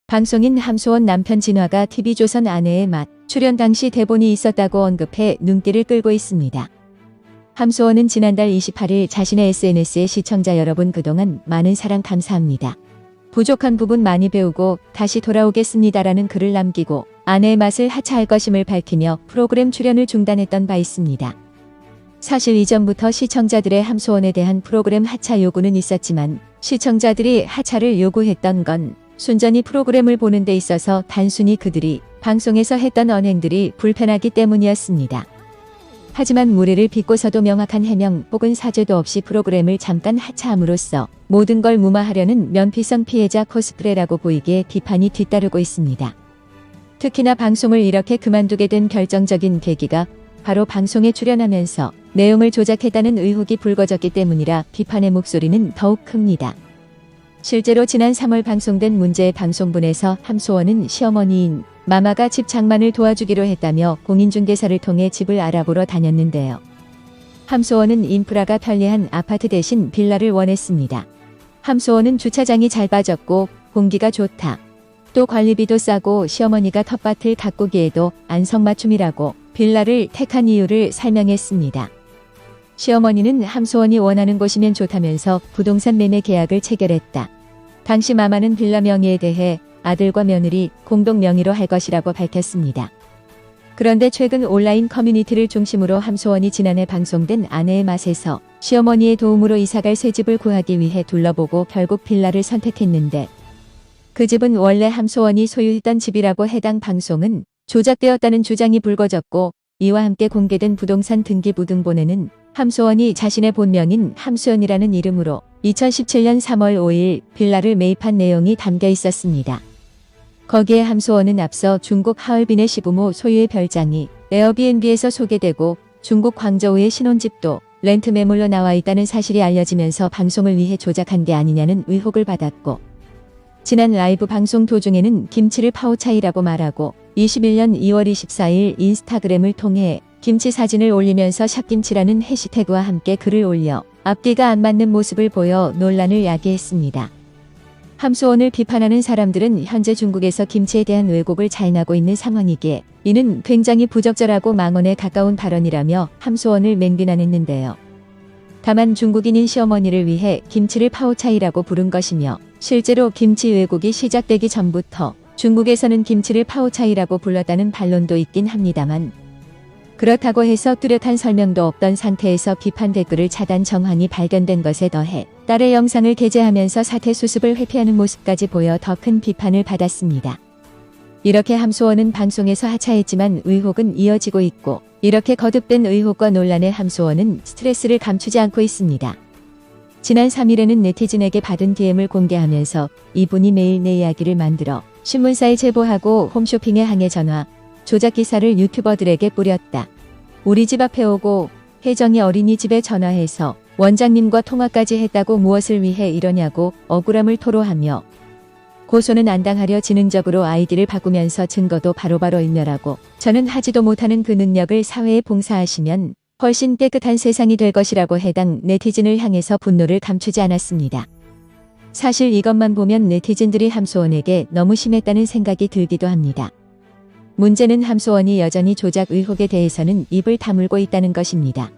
방송인 함소원 남편 진화가 TV조선 아내의 맛 출연 당시 대본이 있었다고 언급해 눈길을 끌고 있습니다. 함소원은 지난달 28일 자신의 SNS에 시청자 여러분 그동안 많은 사랑 감사합니다. 부족한 부분 많이 배우고 다시 돌아오겠습니다라는 글을 남기고 아내의 맛을 하차할 것임을 밝히며 프로그램 출연을 중단했던 바 있습니다. 사실 이전부터 시청자들의 함소원에 대한 프로그램 하차 요구는 있었지만 시청자들이 하차를 요구했던 건 순전히 프로그램을 보는 데 있어서 단순히 그들이 방송에서 했던 언행들이 불편하기 때문이었습니다. 하지만 무례를 빚고서도 명확한 해명 혹은 사죄도 없이 프로그램을 잠깐 하차함으로써 모든 걸 무마하려는 면피성 피해자 코스프레라고 보이기에 비판이 뒤따르고 있습니다. 특히나 방송을 이렇게 그만두게 된 결정적인 계기가 바로 방송에 출연하면서 내용을 조작했다는 의혹이 불거졌기 때문이라 비판의 목소리는 더욱 큽니다. 실제로 지난 3월 방송된 문제의 방송분에서 함소원은 시어머니인 마마가 집 장만을 도와주기로 했다며 공인중개사를 통해 집을 알아보러 다녔는데요. 함소원은 인프라가 편리한 아파트 대신 빌라를 원했습니다. 함소원은 주차장이 잘 빠졌고 공기가 좋다. 또 관리비도 싸고 시어머니가 텃밭을 가꾸기에도 안성맞춤이라고 빌라를 택한 이유를 설명했습니다. 시어머니는 함소원이 원하는 곳이면 좋다면서 부동산 매매 계약을 체결했다. 당시 마마는 빌라 명의에 대해 아들과 며느리 공동 명의로 할 것이라고 밝혔습니다. 그런데 최근 온라인 커뮤니티를 중심으로 함소원이 지난해 방송된 아내의 맛에서 시어머니의 도움으로 이사갈 새 집을 구하기 위해 둘러보고 결국 빌라를 선택했는데 그 집은 원래 함소원이 소유했던 집이라고 해당 방송은 조작되었다는 주장이 불거졌고 이와 함께 공개된 부동산 등기부등본에는 함소원이 자신의 본명인 함수연이라는 이름으로 2017년 3월 5일 빌라를 매입한 내용이 담겨 있었습니다. 거기에 함소원은 앞서 중국 하얼빈의 시부모 소유의 별장이 에어비앤비에서 소개되고 중국 광저우의 신혼집도 렌트 매물로 나와 있다는 사실이 알려지면서 방송을 위해 조작한 게 아니냐는 의혹을 받았고 지난 라이브 방송 도중에는 김치를 파오차이라고 말하고 21년 2월 24일 인스타그램을 통해 김치 사진을 올리면서 샷김치라는 해시태그와 함께 글을 올려 앞뒤가 안 맞는 모습을 보여 논란을 야기했습니다. 함소원을 비판하는 사람들은 현재 중국에서 김치에 대한 왜곡을 자행하고 있는 상황이기에 이는 굉장히 부적절하고 망언에 가까운 발언이라며 함소원을 맹비난했는데요. 다만 중국인인 시어머니를 위해 김치를 파오차이라고 부른 것이며 실제로 김치 왜곡이 시작되기 전부터 중국에서는 김치를 파오차이라고 불렀다는 반론도 있긴 합니다만 그렇다고 해서 뚜렷한 설명도 없던 상태에서 비판 댓글을 차단 정황이 발견된 것에 더해 딸의 영상을 게재하면서 사태 수습을 회피하는 모습까지 보여 더 큰 비판을 받았습니다. 이렇게 함소원은 방송에서 하차했지만 의혹은 이어지고 있고 이렇게 거듭된 의혹과 논란에 함소원은 스트레스를 감추지 않고 있습니다. 지난 3일에는 네티즌에게 받은 DM을 공개하면서 이분이 매일 내 이야기를 만들어 신문사에 제보하고 홈쇼핑에 항해 전화, 조작 기사를 유튜버들에게 뿌렸다. 우리 집 앞에 오고 혜정이 어린이집에 전화해서 원장님과 통화까지 했다고 무엇을 위해 이러냐고 억울함을 토로하며 고소는 안 당하려 지능적으로 아이디를 바꾸면서 증거도 바로바로 인멸하고 저는 하지도 못하는 그 능력을 사회에 봉사하시면 훨씬 깨끗한 세상이 될 것이라고 해당 네티즌을 향해서 분노를 감추지 않았습니다. 사실 이것만 보면 네티즌들이 함소원에게 너무 심했다는 생각이 들기도 합니다. 문제는 함소원이 여전히 조작 의혹에 대해서는 입을 다물고 있다는 것입니다.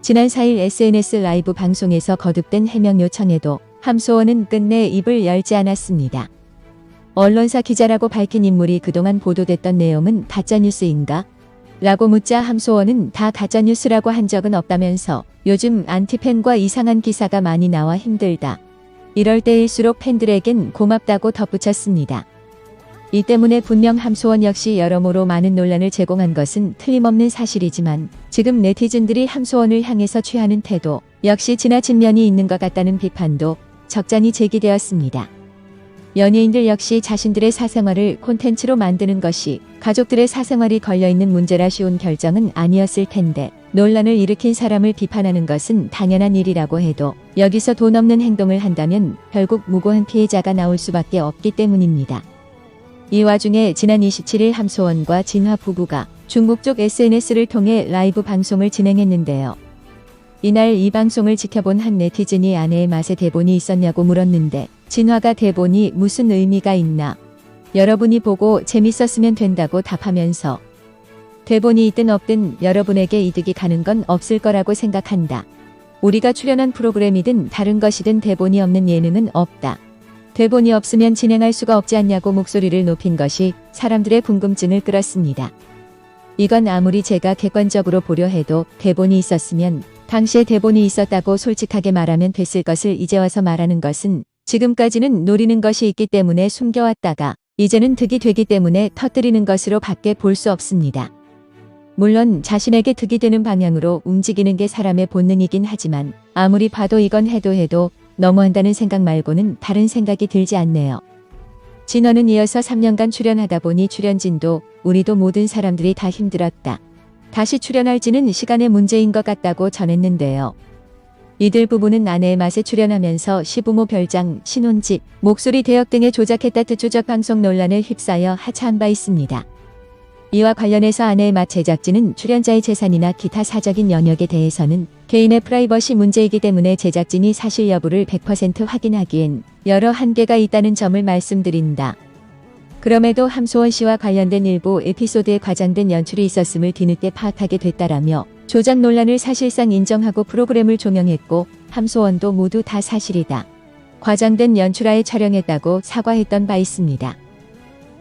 지난 4일 SNS 라이브 방송에서 거듭된 해명 요청에도 함소원은 끝내 입을 열지 않았습니다. 언론사 기자라고 밝힌 인물이 그동안 보도됐던 내용은 가짜뉴스인가? 라고 묻자 함소원은 다 가짜뉴스라고 한 적은 없다면서 요즘 안티팬과 이상한 기사가 많이 나와 힘들다. 이럴 때일수록 팬들에겐 고맙다고 덧붙였습니다. 이 때문에 분명 함소원 역시 여러모로 많은 논란을 제공한 것은 틀림없는 사실이지만 지금 네티즌들이 함소원을 향해서 취하는 태도 역시 지나친 면이 있는 것 같다는 비판도 적잖이 제기되었습니다. 연예인들 역시 자신들의 사생활을 콘텐츠로 만드는 것이 가족들의 사생활이 걸려있는 문제라 쉬운 결정은 아니었을 텐데 논란을 일으킨 사람을 비판하는 것은 당연한 일이라고 해도 여기서 돈 없는 행동을 한다면 결국 무고한 피해자가 나올 수밖에 없기 때문입니다. 이 와중에 지난 27일 함소원과 진화 부부가 중국 쪽 SNS를 통해 라이브 방송을 진행했는데요. 이날 이 방송을 지켜본 한 네티즌이 아내의 맛에 대본이 있었냐고 물었는데 진화가 대본이 무슨 의미가 있나? 여러분이 보고 재밌었으면 된다고 답하면서 대본이 있든 없든 여러분에게 이득이 가는 건 없을 거라고 생각한다. 우리가 출연한 프로그램이든 다른 것이든 대본이 없는 예능은 없다. 대본이 없으면 진행할 수가 없지 않냐고 목소리를 높인 것이 사람들의 궁금증을 끌었습니다. 이건 아무리 제가 객관적으로 보려 해도 대본이 있었으면 당시에 대본이 있었다고 솔직하게 말하면 됐을 것을 이제 와서 말하는 것은 지금까지는 노리는 것이 있기 때문에 숨겨왔다가 이제는 득이 되기 때문에 터뜨리는 것으로 밖에 볼 수 없습니다. 물론 자신에게 득이 되는 방향으로 움직이는 게 사람의 본능이긴 하지만 아무리 봐도 이건 해도 너무한다는 생각 말고는 다른 생각이 들지 않네요. 진화는 이어서 3년간 출연하다 보니 출연진도 우리도 모든 사람들이 다 힘들었다. 다시 출연할지는 시간의 문제인 것 같다고 전했는데요. 이들 부부는 아내의 맛에 출연하면서 시부모 별장, 신혼집, 목소리 대역 등에 조작했다 조작 방송 논란에 휩싸여 하차한 바 있습니다. 이와 관련해서 아내의 맛 제작진은 출연자의 재산이나 기타 사적인 영역에 대해서는 개인의 프라이버시 문제이기 때문에 제작진이 사실 여부를 100% 확인하기엔 여러 한계가 있다는 점을 말씀드린다. 그럼에도 함소원 씨와 관련된 일부 에피소드에 과장된 연출이 있었음을 뒤늦게 파악하게 됐다라며 조작 논란을 사실상 인정하고 프로그램을 종영했고 함소원도 모두 다 사실이다. 과장된 연출하에 촬영했다고 사과했던 바 있습니다.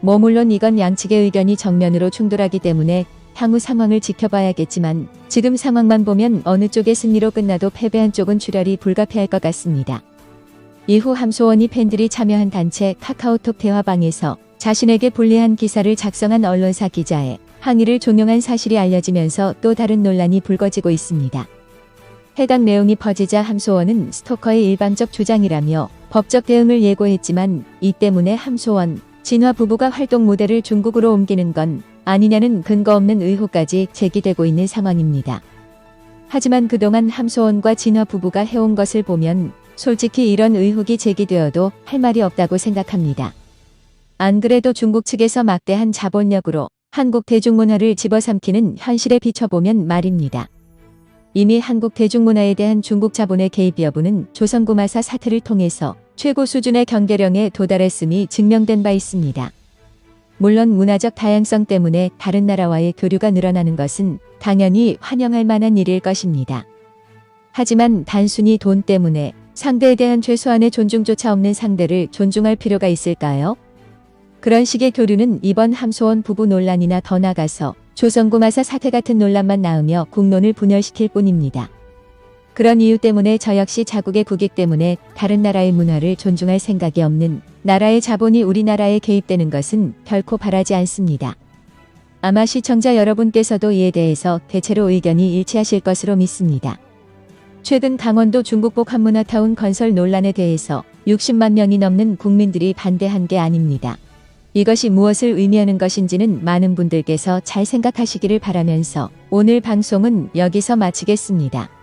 물론 이건 양측의 의견이 정면으로 충돌하기 때문에 향후 상황을 지켜봐야겠지만 지금 상황만 보면 어느 쪽의 승리로 끝나도 패배한 쪽은 출혈이 불가피할 것 같습니다. 이후 함소원이 팬들이 참여한 단체 카카오톡 대화방에서 자신에게 불리한 기사를 작성한 언론사 기자의 항의를 종용한 사실이 알려지면서 또 다른 논란이 불거지고 있습니다. 해당 내용이 퍼지자 함소원은 스토커의 일방적 주장이라며 법적 대응을 예고했지만 이 때문에 함소원, 진화 부부가 활동 무대를 중국으로 옮기는 건 아니냐는 근거 없는 의혹까지 제기되고 있는 상황입니다. 하지만 그동안 함소원과 진화 부부가 해온 것을 보면 솔직히 이런 의혹이 제기되어도 할 말이 없다고 생각합니다. 안 그래도 중국 측에서 막대한 자본력으로 한국 대중문화를 집어삼키는 현실에 비춰보면 말입니다. 이미 한국 대중문화에 대한 중국 자본의 개입 여부는 조선구마사 사태를 통해서 최고 수준의 경계령에 도달했음이 증명된 바 있습니다. 물론 문화적 다양성 때문에 다른 나라와의 교류가 늘어나는 것은 당연히 환영할 만한 일일 것입니다. 하지만 단순히 돈 때문에 상대에 대한 최소한의 존중조차 없는 상대를 존중할 필요가 있을까요? 그런 식의 교류는 이번 함소원 부부 논란이나 더 나가서 조선구마사 사태 같은 논란만 낳으며 국론을 분열시킬 뿐입니다. 그런 이유 때문에 저 역시 자국의 국익 때문에 다른 나라의 문화를 존중할 생각이 없는 나라의 자본이 우리나라에 개입되는 것은 결코 바라지 않습니다. 아마 시청자 여러분께서도 이에 대해서 대체로 의견이 일치하실 것으로 믿습니다. 최근 강원도 중국복 한문화타운 건설 논란에 대해서 60만 명이 넘는 국민들이 반대한 게 아닙니다. 이것이 무엇을 의미하는 것인지는 많은 분들께서 잘 생각하시기를 바라면서 오늘 방송은 여기서 마치겠습니다.